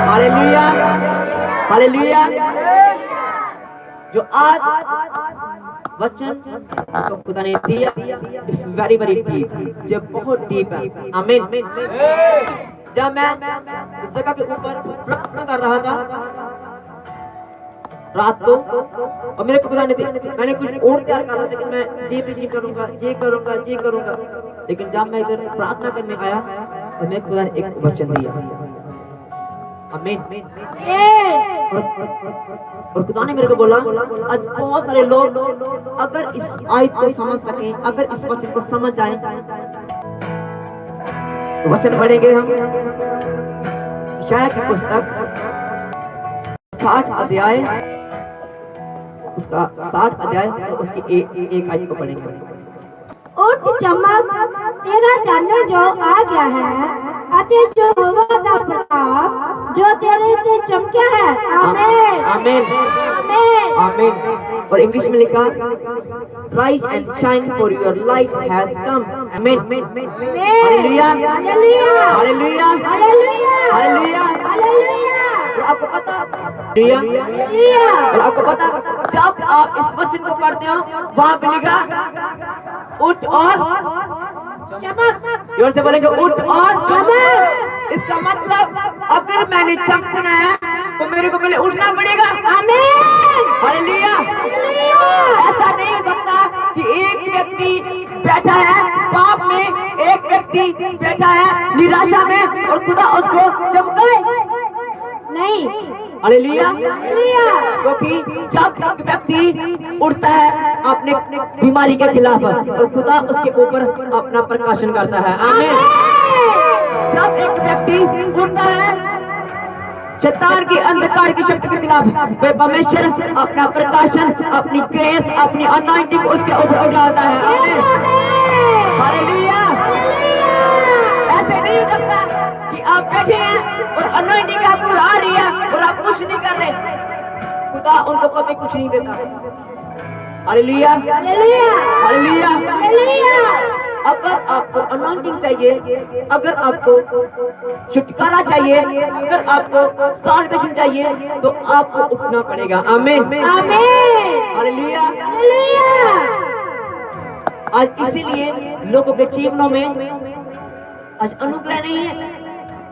Hallelujah, hallelujah. जो आज वचन तो खुदा ने दिया इस वेरी वेरी डीप, जो बहुत डीप है। आमीन। जब मैं इस जगह के ऊपर प्रार्थना कर रहा था रात को, और मेरे को खुदा ने मैंने कुछ और तैयार कर रहा था कि मैं ये करूंगा, ये करूंगा, ये करूंगा, लेकिन जब मैं इधर प्रार्थना करने आया और मेरे खुदा ने एक वचन दिया। आमीन। और खुदा ने मेरे को बोला, आज बहुत सारे लोग अगर इस आयत को समझ सकें, अगर इस वचन को समझ जाएं, तो वचन पढ़ेंगे हम यशायाह की पुस्तक 60 अध्याय, उसका 60 अध्याय और उसकी एक आयत को पढ़ेंगे। उठ चमक, तेरा चांदर जो आ गया है, अते जो हवा का प्रताप जो तेरे से चमका है। आमीन, आमीन, आमीन, आमीन। और इंग्लिश में लिखा, rise and shine for your light has come. आमीन, हालेलुया, हालेलुया, हालेलुया, हालेलुया, हालेलुया। हालेलुया। और आपको पता, और आपको पता, जब आप इस वचन को पढ़ते हो वहां पे लिखा उठ और चमक, जोर से बोलेंगे उठ और चमक। इसका मतलब अगर मैंने चमकना है तो मेरे को पहले उठना पड़ेगा। आमीन, हालेलुया। हालेलुया। ऐसा नहीं हो सकता कि एक व्यक्ति बैठा है पाप में, एक व्यक्ति बैठा है निराशा में और खुदा उसको चमकाए। नहीं, हालेलुया। हालेलुया। क्योंकि जब एक व्यक्ति उठता है अपने बीमारी के खिलाफ और खुदा उसके ऊपर अपना प्रकाशन करता है। आमीन। जब एक व्यक्ति उठता है शैतान की अंधकार की शक्ति के खिलाफ, वे परमेश्वर अपना प्रकाशन, अपनी ग्रेस, अपनी अनॉइंटिंग उसके ऊपर उठाता है। आमीन, हालेलुया। ऐसे नहीं हो सकता कि आप बैठे हैं और अनॉइंटिंग आपको आ रही है और आप कुछ नहीं कर रहे, खुदा उनको कभी कुछ नहीं देता। हालेलुया, हालेलुया, हालेलुया। हालेलुया। अगर आपको अनॉइंटिंग चाहिए, अगर आपको छुटकारा चाहिए, अगर आपको साल्वेशन चाहिए, तो आपको उठना पड़ेगा। आमीन, आमीन, हालेलुया। हालेलुया। आज इसीलिए लोगों के जीवनों में आज अनुग्रह नहीं है,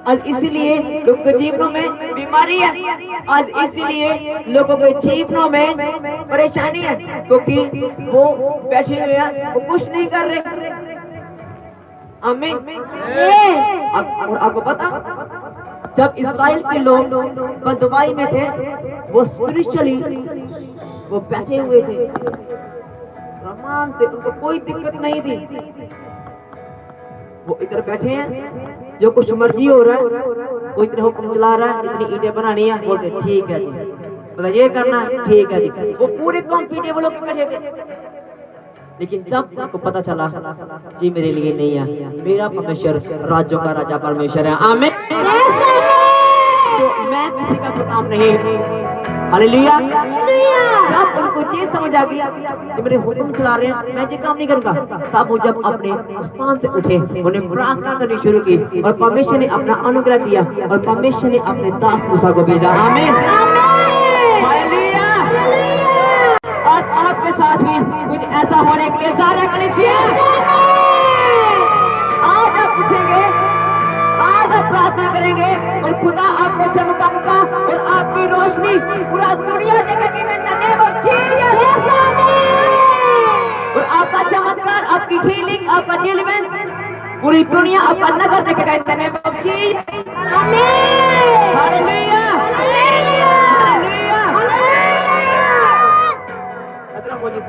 आज इसीलिए लोगों के जीवनों में बीमारी है, आज इसीलिए लोगों के जीवनों में परेशानी है, क्योंकि वो बैठे हुए हैं, वो कुछ नहीं कर रहे। आमीन। और आपको पता, जब इस्राएल के लोग बदवाई में थे, वो स्पिरिचुअली वो बैठे हुए थे रहमान से, उनको कोई दिक्कत नहीं थी। वो इधर बैठे हैं, जो कुछ मर्जी हो रहा है, वो इतने हुक्म चला रहा है, इतनी ईंटें बनानी है, बोलते ठीक है जी, मतलब ये करना है, ठीक है जी। वो पूरे कंफर्टेबल होकर बैठे थे। लेकिन जब आपको पता चला जी मेरे लिए नहीं है, मेरा परमेश्वर राज्यों का राजा परमेश्वर है। आमीन। तो मैं किसी का गुलाम नहीं। हालेलुया। जब उनको ये समझ आ गई कि मेरे हुक्म चला रहे हैं, मैं ये काम नहीं करूंगा, तब वो जब अपने स्थान से उठे, उन्हें प्रार्थना करनी शुरू की और परमेश्वर ने अपना अनुग्रह दिया और परमेश्वर ने अपने दास मूसा को भेजा। आमीन, हालेलुया। और आपके साथ भी कुछ ऐसा होने के लिए सारा कलीसिया आज आप उठेंगे, आज आप प्रार्थना करेंगे और खुदा आपको चमकाएगा और आपकी रोशनी पूरा दुनिया देखेगी। और आपका चमत्कार, आपकी हीलिंग, आपका डिलीवरेंस पूरी दुनिया आपका नगर देखेगा। In the name of Jesus. आमीन, हालेलुया, हालेलुया। अदरा बोलिए।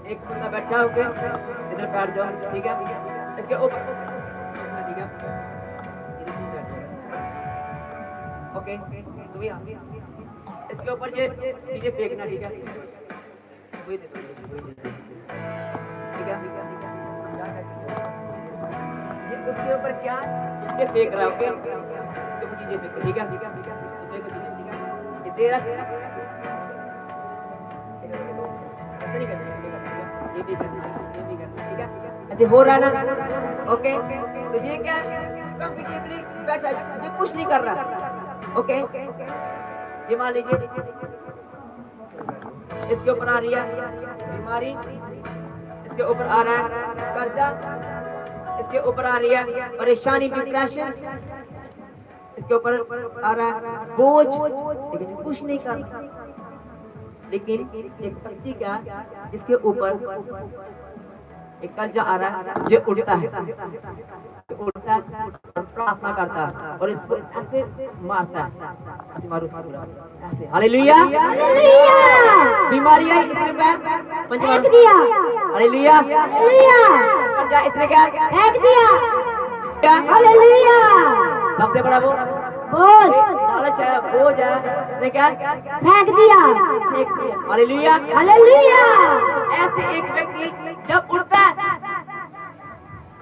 एक बंदा बैठा होके इधर बैठ जाओ, ठीक है, इसके ऊपर, ठीक है, ओके, इसके ऊपर ये चीजें फेंकना, ठीक है, वही दे दो, ठीक है, ये उसके ऊपर क्या ये फेंक रहा है, ओके, इसके ऊपर चीजें फेंको, ठीक है, ये तेरा ऐसा नहीं करना, ये भी करना, ठीक है। ऐसे हो रहा है ना, ओके। तो ये क्या कंफर्टेबली बैठा, ये कुछ नहीं कर रहा, ओके। ये मान लीजिए इसके ऊपर आ रही है बीमारी, इसके ऊपर आ रहा है कर्जा, इसके ऊपर आ रही है परेशानी, डिप्रेशन, इसके ऊपर आ रहा है बोझ, लेकिन कुछ नहीं कर रहा। लेकिन एक व्यक्ति क्या, इसके ऊपर एक कर्जा आ रहा है, जो उठता है और प्रार्थना करता है और इसको ऐसे मारता है, ऐसे मारो ऐसे, हालेलुया। बीमारी आई, इसने क्या फेंक दिया, हालेलुया। कर्जा इसने क्या फेंक दिया, क्या हालेलुया। सबसे बड़ा वो बोझ, लालच है, बोझ है, इसने क्या फेंक दिया, हालेलुया। हालेलुया। ऐसे एक व्यक्ति जब उठता है,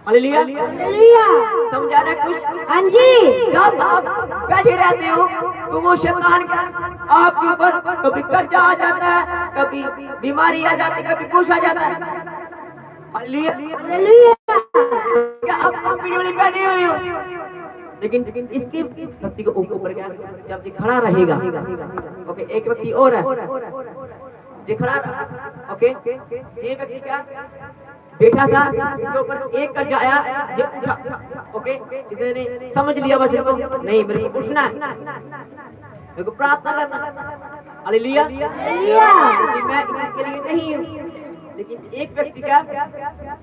हालेलुया, हालेलुया। समझा रहे कुछ? हाँ जी। जब आप बैठे रहते हो तो वो शैतान आपके ऊपर कभी कर्जा आ जाता है, कभी बीमारी आ जाती है, कभी कुछ आ जाता है, हालेलुया। हालेलुया। क्या आप कंफर्टेबली बैठे हुए हो? लेकिन इसके व्यक्ति को ऊपर क्या, जब ये खड़ा रहेगा, ओके, एक व्यक्ति और है, ये खड़ा रहा, ओके, ये व्यक्ति क्या बैठा था, इसके ऊपर एक कर्जा आया, ये उठा, ओके, इसने समझ लिया वचन को, नहीं मेरे को उठना है, मेरे को प्रार्थना करना, हालेलुया। लेकिन मैं इस चीज के लिए नहीं हूँ। लेकिन एक व्यक्ति क्या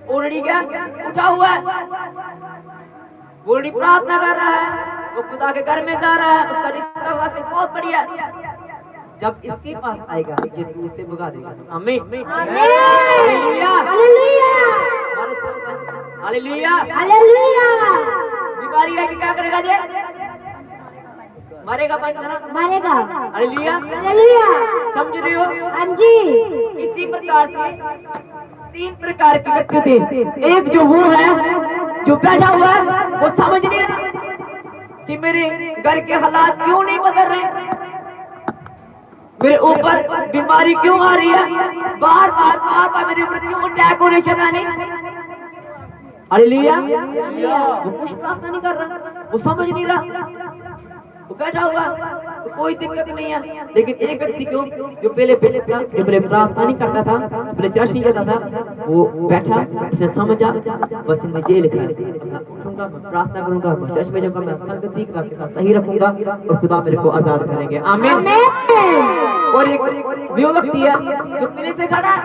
ऑलरेडी क्या उठा हुआ है, ऑलरेडी प्रार्थना कर रहा है, वो खुदा के घर में जा रहा है, उसका रिश्ता बहुत बढ़िया है। जब इसके पास आएगा ये दूर से भगा देगा, आमीन, हालेलुया, हालेलुया, हालेलुया। बीमारी है कि क्या करेगा ये, मरेगा, पंच ना मारेगा, हालेलुया, हालेलुया। समझ रहे हो? हाँ जी। इसी प्रकार से 3 प्रकार के व्यक्ति थे। एक जो वो है जो बैठा हुआ है, वो समझ नहीं रहा कि मेरे घर के हालात क्यों नहीं बदल रहे, मेरे ऊपर बीमारी क्यों आ रही है, बार बार मेरे ऊपर क्यों अटैक हो रहे शैतानी, हालेलुया। वो कुछ प्रार्थना नहीं कर रहा, वो समझ नहीं रहा, वो बैठा हुआ, तो कोई दिक्कत नहीं है। लेकिन एक व्यक्ति को जो पहले प्रार्थना नहीं करता था, पहले चर्च नहीं जाता था, वो बैठा, उसने समझा वचन में ये लिखा है, उठूंगा, मैं प्रार्थना करूंगा, मैं चर्च में जाऊंगा, मैं संगति के साथ सही रखूंगा और खुदा मेरे को आजाद करेंगे, आमीन। और एक वो व्यक्ति है जो पहले से खड़ा है,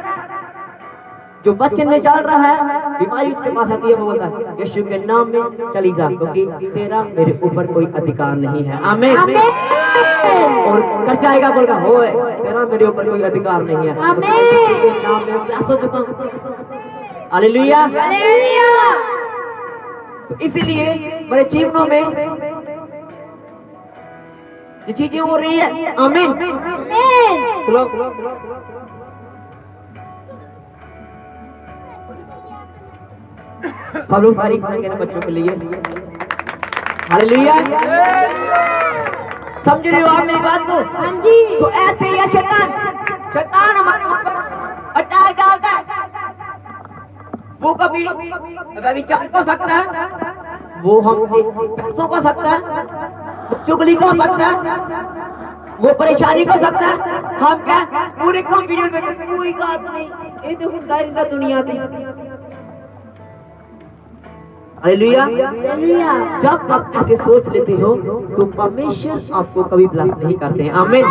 जो वचन में चल रहा है, बीमारी उसके पास आती है, वो बोलता है यीशु के नाम में चली जा, क्योंकि तेरा मेरे ऊपर कोई अधिकार नहीं है, आमीन। और कर जाएगा, बोलगा हो तेरा मेरे ऊपर कोई अधिकार नहीं है, आमीन। नाम में प्यास हो चुका हूं, हालेलुया। तो इसीलिए मेरे जीवनों में ये चीजें हो रही है, आमीन। चलो सब लोग तारीफ करेंगे ना बच्चों के लिए, हालेलुया। समझ रहे हो आप मेरी बात को? हाँ जी। तो ऐसे ही है शैतान हमारे ऊपर अटैक डालता है, वो कभी व्यभिचार को सकता है, वो हम पैसों को सकता है, वो चुगली को सकता है, वो परेशानी को सकता है। हम क्या पूरे कॉन्फिडेंस में कोई बात नहीं, ये तो खुदा दुनिया थी, हालेलुया। जब आप ऐसे सोच लेते हो तो परमेश्वर आपको कभी ब्लेस नहीं करते हैं, आमीन,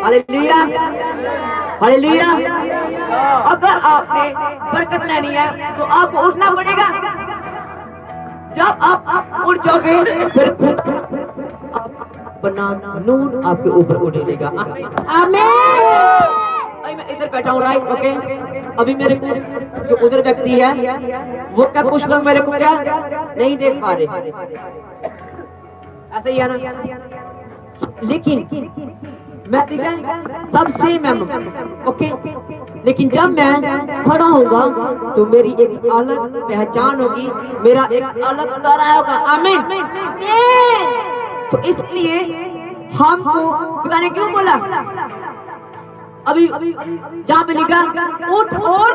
हालेलुया, हालेलुया। अगर आपने बरकत लेनी है तो आपको उठना पड़ेगा, जब आप उठ जाओगे फिर अपना नूर आपके ऊपर उड़ेगा, आमीन। मैं इधर बैठा हूँ, राइट, ओके। अभी मेरे को जो उधर व्यक्ति है वो क्या कुछ लोग मेरे को क्या नहीं देख पा रहे, ऐसे ही है ना। लेकिन मैं ठीक है, सब सेम है, ओके। लेकिन जब मैं खड़ा होगा तो मेरी एक अलग पहचान होगी, मेरा एक अलग तरह होगा, आमीन। तो इसलिए हमको खुदा ने क्यों बोला अभी जहाँ पे लिखा उठ और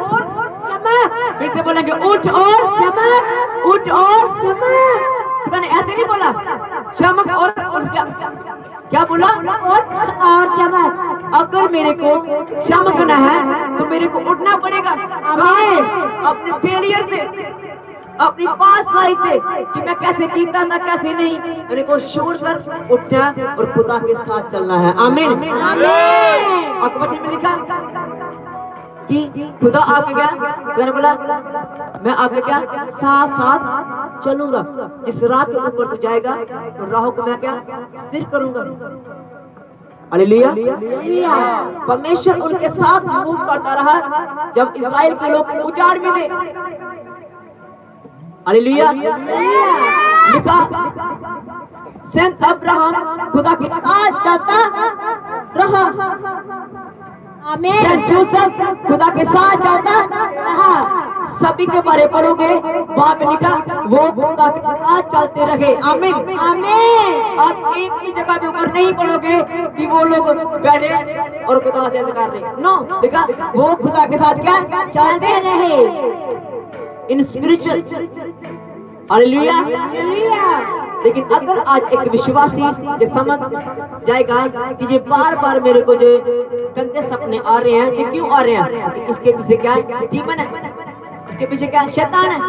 चमक, फिर से बोलेंगे उठ और चमक, उठ और चमक। खुदा ने ऐसे नहीं बोला चमक और क्या बोला उठ और चमक। अगर मेरे को चमकना है तो मेरे को उठना पड़ेगा। अपने फेलियर से, अपनी पास्ट लाइफ से कि मैं कैसे जीता था कैसे नहीं, मेरे को छोड़कर उठना और खुदा के साथ चलना है। आमीन। आपके वचन में लिखा कि खुदा आपके क्या, खुदा ने बोला मैं आपके क्या साथ साथ चलूंगा, जिस राह के ऊपर तू जाएगा तो राहों को मैं क्या स्थिर करूंगा। हालेलुया। परमेश्वर उनके साथ मूव करता रहा जब इस्राएल के लोग उजाड़ में थे। हालेलुया। लिखा सेंट अब्राहम खुदा के साथ चलता रहा। आमीन। सेंट जोसेफ खुदा के साथ चलता रहा। सभी के बारे पढ़ोगे वहां पे लिखा वो खुदा के साथ चलते रहे। आमीन। आमीन। आप एक भी जगह पे ऊपर नहीं पढ़ोगे कि वो लोग बैठे और खुदा से ऐसे कर रहे। नो, लिखा वो खुदा के साथ क्या चलते रहे इन स्पिरिचुअल। हालेलुया। लेकिन अगर आज एक विश्वासी ये समझ जाएगा कि ये बार बार मेरे को जो गंदे सपने आ रहे हैं, ये क्यों आ रहे हैं, कि इसके पीछे क्या है, डीमन है, इसके पीछे क्या है, शैतान है।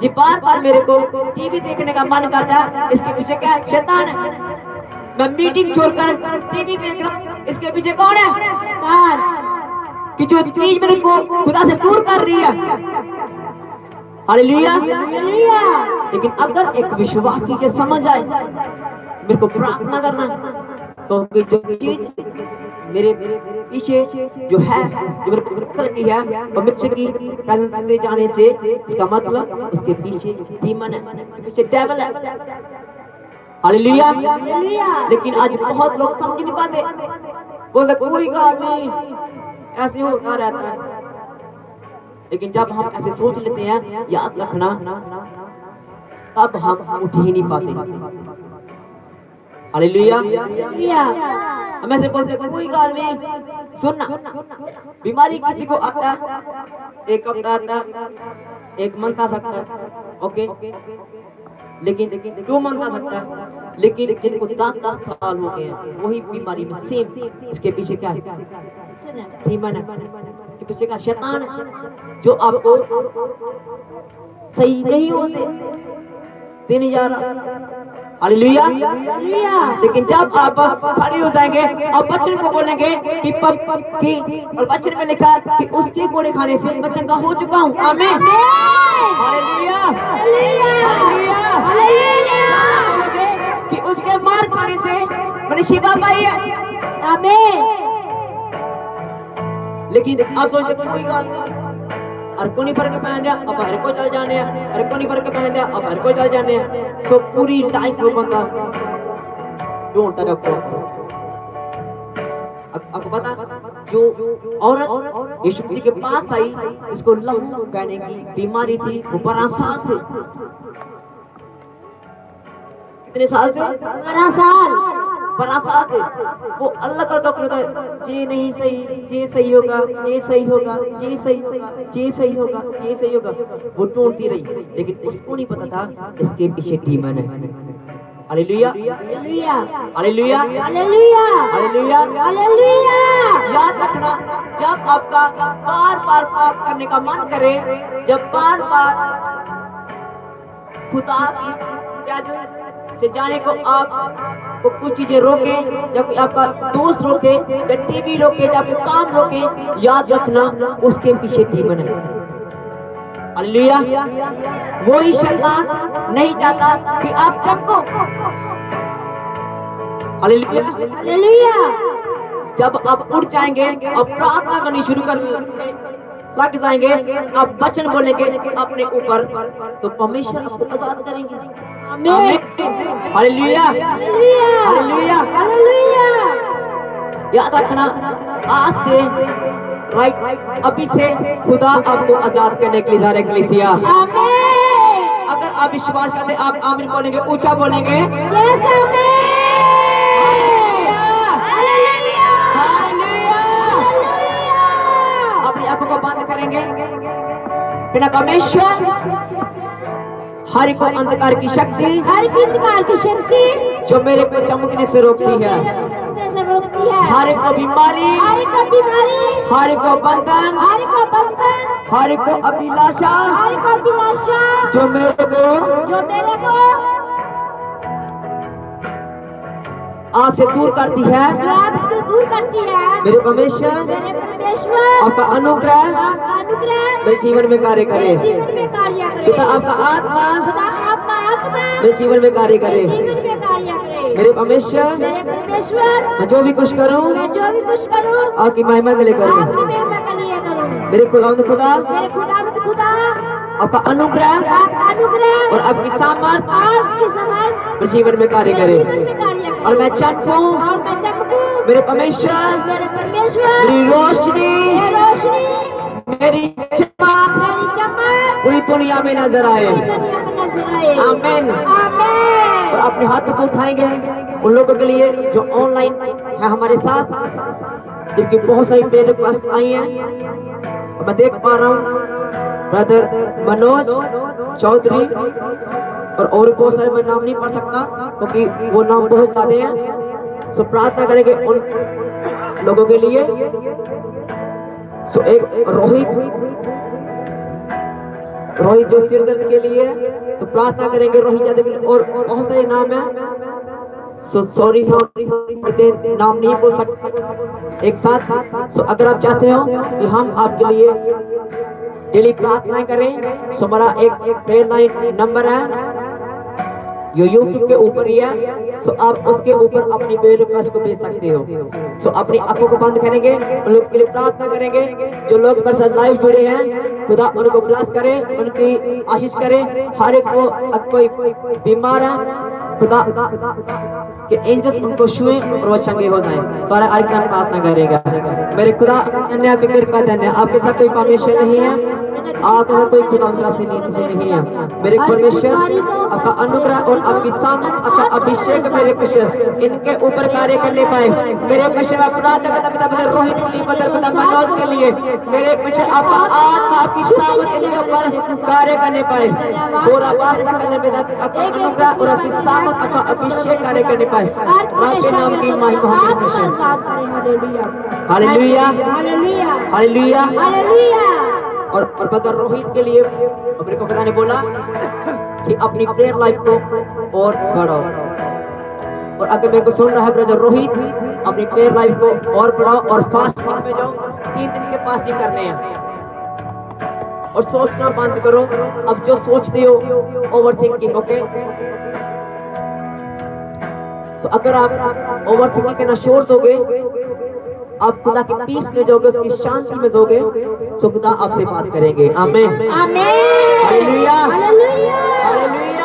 ये बार बार मेरे को टीवी देखने का मन करता है, इसके पीछे क्या है, शैतान है। मैं मीटिंग छोड़कर टीवी देख रहा हूँ, इसके पीछे कौन है, कि जो चीज मेरे को खुदा से दूर कर रही है। हालेलुया। लेकिन अगर एक विश्वासी के समझ आए मेरे को प्रार्थना करना, तो जो चीज मेरे पीछे जो है, जो मेरे को करनी है, परमेश्वर की प्रेजेंस से जाने से इसका मतलब उसके पीछे डीमन है, पीछे डेविल है। हालेलुया। लेकिन आज बहुत लोग समझ नहीं पाते, बोलते कोई बात नहीं ऐसे होता रहता है। लेकिन जब हम ऐसे सोच लेते हैं, याद रखना, तब हम उठ ही नहीं पाते। हालेलुया। हम ऐसे बोलते कोई बात नहीं, सुनना, बीमारी किसी को आता है, एक हफ्ता आता है, एक मंथ आ सकता है, ओके, लेकिन 2 मंथ आ सकता है। लेकिन जिनको 10-10 साल हो गए हैं वही बीमारी में सेम, इसके पीछे क्या है, डीमन है, के पीछे का शैतान है, जो आपको सही नहीं होते देने जा रहा। हालेलुया। लेकिन जब आप खड़े हो जाएंगे और बच्चन को बोलेंगे कि और बच्चन में लिखा कि उसके गोले खाने से बच्चन का हो चुका हूँ। आमीन। हालेलुया। बोलोगे कि उसके मार खाने से मैंने शिफा पाई है। आमीन। लेकिन आप सोचते कोई बात नहीं, अरे को नहीं फर्क पहन दिया अब हर को चल जाने, अरे को नहीं फर्क पहन दिया अब हर को चल जाने। तो पूरी लाइफ में बंदा ढूंढता रखो। आपको पता जो औरत यीशु मसीह के पास आई, इसको लहू बहने की बीमारी थी, वो 12 साल से, कितने साल से, 12 साल से वो अल्लाह का डॉक्टर था, ये नहीं सही, ये सही होगा, ये सही होगा, ये सही होगा, ये सही होगा, ये सही होगा, वो ढूंढती रही। लेकिन उसको नहीं पता था इसके पीछे डीमन है। हालेलुया। हालेलुया। हालेलुया। याद रखना, जब आपका बार बार पाप करने का मन करे, जब बार बार खुदा की प्रेजेंस से जाने को आपको कुछ चीजें रोके, जब आपका दोस्त रोके, जब टीवी रोके, जब आपके काम रोके, याद रखना उसके पीछे डीमन है। हालेलुया। वही शैतान नहीं चाहता कि आप चमको। हालेलुया। जब आप उठ जाएंगे और प्रार्थना करनी शुरू कर लग जाएंगे, आप वचन बोलेंगे अपने ऊपर, तो परमेश्वर आपको आजाद करेंगे। आमीन। हालेलुया। हालेलुया। याद रखना, आज से राइट अभी से खुदा आपको आजाद करने के लिए जा रहे हैं कलीसिया। अगर आप विश्वास करते आप आमीन बोलेंगे, ऊंचा बोलेंगे। हालेलुया। करेंगे। बिना परमेश्वर हर को अंधकार की शक्ति, हर एक अंधकार की शक्ति जो मेरे को चमकने से रोकती है, चमकने से रोकती है, हर को बीमारी, हर एक बीमारी, हर को बंधन, हर एक बंधन, हर को अभिलाषा, हर एक अभिलाषा जो मेरे को आपसे दूर करती है, जो आपसे दूर करती है। मेरे परमेश्वर आपका अनुग्रह मेरे जीवन में कार्य करे। जीवन में कार्य करे। पिता आपका आत्मा खुदा आपका आत्मा मेरे जीवन में कार्य करे। जीवन में कार्य करे। मेरे परमेश्वर मैं जो भी कुछ करूं मैं जो भी कुछ करूं आपकी महिमा के लिए करूं। आपकी महिमा के लिए करूं। मेरे खुदा मेरे खुदा आपका अनुग्रह आपका अनुग्रह और आपकी सामर्थ आपकी समर्थ मेरे जीवन में कार्य करे। जीवन में कार्य करे। और मैं चमकूं और मैं चमकूं मेरे परमेश्वर, मेरी रोशनी, मेरी चमक पूरी दुनिया में नजर आए। आमीन। और अपने हाथों को उठाएंगे उन लोगों के लिए जो ऑनलाइन है हमारे साथ, जिनकी बहुत सारी प्रेयर रिक्वेस्ट आई हैं। मैं देख पा रहा हूँ ब्रदर मनोज चौधरी और बहुत सारे, मैं नाम नहीं पढ़ सकता क्योंकि वो नाम बहुत ज्यादा हैं। सो प्रार्थना करेंगे उन लोगों के लिए। सो एक रोहित जो सिर दर्द के लिए, तो प्रार्थना करेंगे रोहित यादव के लिए। और बहुत सारे नाम है, सो सॉरी नाम नहीं बोल सकते एक साथ। सो अगर आप चाहते हो कि हम आपके लिए डेली प्रार्थना करें, सो हमारा एक प्रेयर लाइन नंबर है, ये यूट्यूब के ऊपर ही है। सो आप उसके ऊपर अपनी प्रेयर रिक्वेस्ट को भेज सकते हो। सो अपनी आंखों को बंद करेंगे, उन लोग के लिए प्रार्थना करेंगे जो लोग मेरे साथ लाइव जुड़े हैं। खुदा उनको ब्लेस करे, उनकी आशीष करे। हर एक को कोई बीमार है, खुदा के एंजल्स उनको छुए और वो चंगे हो जाएं। तो हर एक प्रार्थना करेगा। मेरे खुदा धन्य, आपकी कृपा धन्य। आपके साथ कोई परमेश्वर नहीं है, आपका कोई खुदा से नहीं है। मेरे परमेश्वर आपका अनुग्रह और आपकी सामर्थ, आपका अभिषेक मेरे परमेश्वर इनके ऊपर कार्य करने पाए। मेरे परमेश्वर अपना रोहित के लिए, पिता मनोज के लिए, मेरे परमेश्वर आपका आत्मा, आपकी सामर्थ इनके ऊपर कार्य करने पाए। पूरा वास्ता करने में आपका अनुग्रह और आपकी सामर्थ, आपका अभिषेक कार्य करने पाए। आपके नाम की महिमा हो हालेलुया, हालेलुया, हालेलुया। और ब्रदर रोहित के लिए मेरे को खुदा ने बोला कि अपनी प्रेयर लाइफ को और बढ़ाओ। और अगर मेरे को सुन रहा है ब्रदर रोहित, अपनी प्रेयर लाइफ को और बढ़ाओ और फास्टिंग में जाओ। 3 दिन के फास्टिंग करने हैं और सोचना बंद करो। अब जो सोचते हो ओवर थिंकिंग, ओके। तो अगर आप ओवर थिंकिंग करना छोड़ दोगे, आप खुदा की पीस में जाओगे, उसकी शांति में जाओगे, सो खुदा आपसे बात करेंगे। आमीन, आमीन, हालेलुया, हालेलुया, हालेलुया।